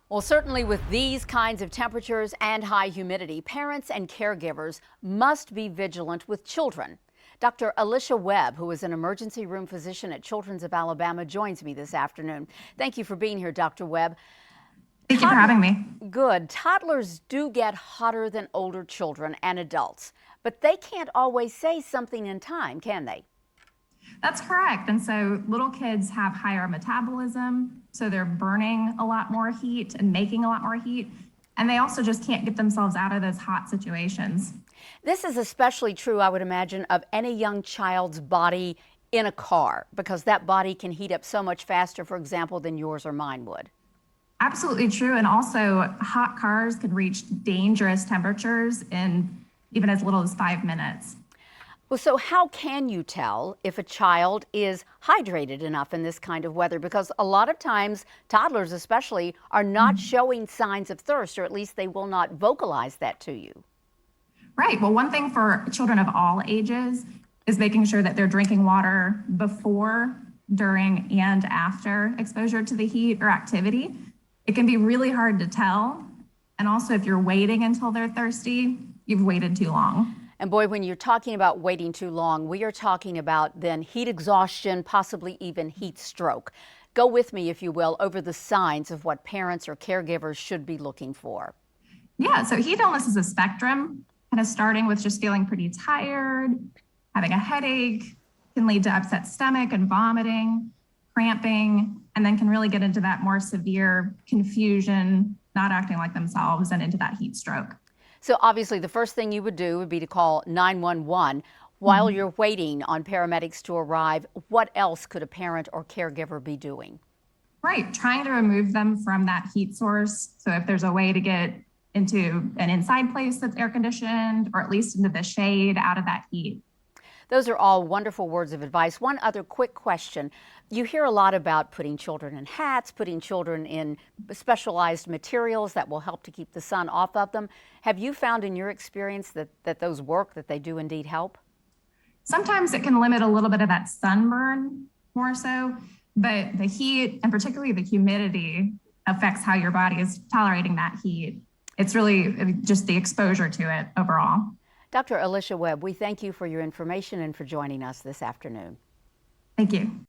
Well, certainly with these kinds of temperatures and high humidity, parents and caregivers must be vigilant with children. Dr. Alicia Webb, who is an emergency room physician at Children's of Alabama, joins me this afternoon. Thank you for being here, Dr. Webb. Thank you for having me. Good. Toddlers do get hotter than older children and adults, but they can't always say something in time, can they? That's correct. And so little kids have higher metabolism, so they're burning a lot more heat and making a lot more heat. And they also just can't get themselves out of those hot situations. This is especially true, I would imagine, of any young child's body in a car, because that body can heat up so much faster, for example, than yours or mine would. Absolutely true. And also, hot cars can reach dangerous temperatures in even as little as 5 minutes. Well, so how can you tell if a child is hydrated enough in this kind of weather? Because a lot of times, toddlers especially, are not showing signs of thirst, or at least they will not vocalize that to you. Right. Well, one thing for children of all ages is making sure that they're drinking water before, during, and after exposure to the heat or activity. It can be really hard to tell. And also, if you're waiting until they're thirsty, you've waited too long. And boy, when you're talking about waiting too long, we are talking about then heat exhaustion, possibly even heat stroke. Go with me, if you will, over the signs of what parents or caregivers should be looking for. Yeah, so heat illness is a spectrum, kind of starting with just feeling pretty tired, having a headache, can lead to upset stomach and vomiting, cramping, and then can really get into that more severe confusion, not acting like themselves, and into that heat stroke. So obviously the first thing you would do would be to call 911. While you're waiting on paramedics to arrive, what else could a parent or caregiver be doing? Right, trying to remove them from that heat source. So if there's a way to get into an inside place that's air conditioned, or at least into the shade out of that heat. Those are all wonderful words of advice. One other quick question. You hear a lot about putting children in hats, putting children in specialized materials that will help to keep the sun off of them. Have you found in your experience that those work, that they do indeed help? Sometimes it can limit a little bit of that sunburn more so, but the heat and particularly the humidity affects how your body is tolerating that heat. It's really just the exposure to it overall. Dr. Alicia Webb, we thank you for your information and for joining us this afternoon. Thank you.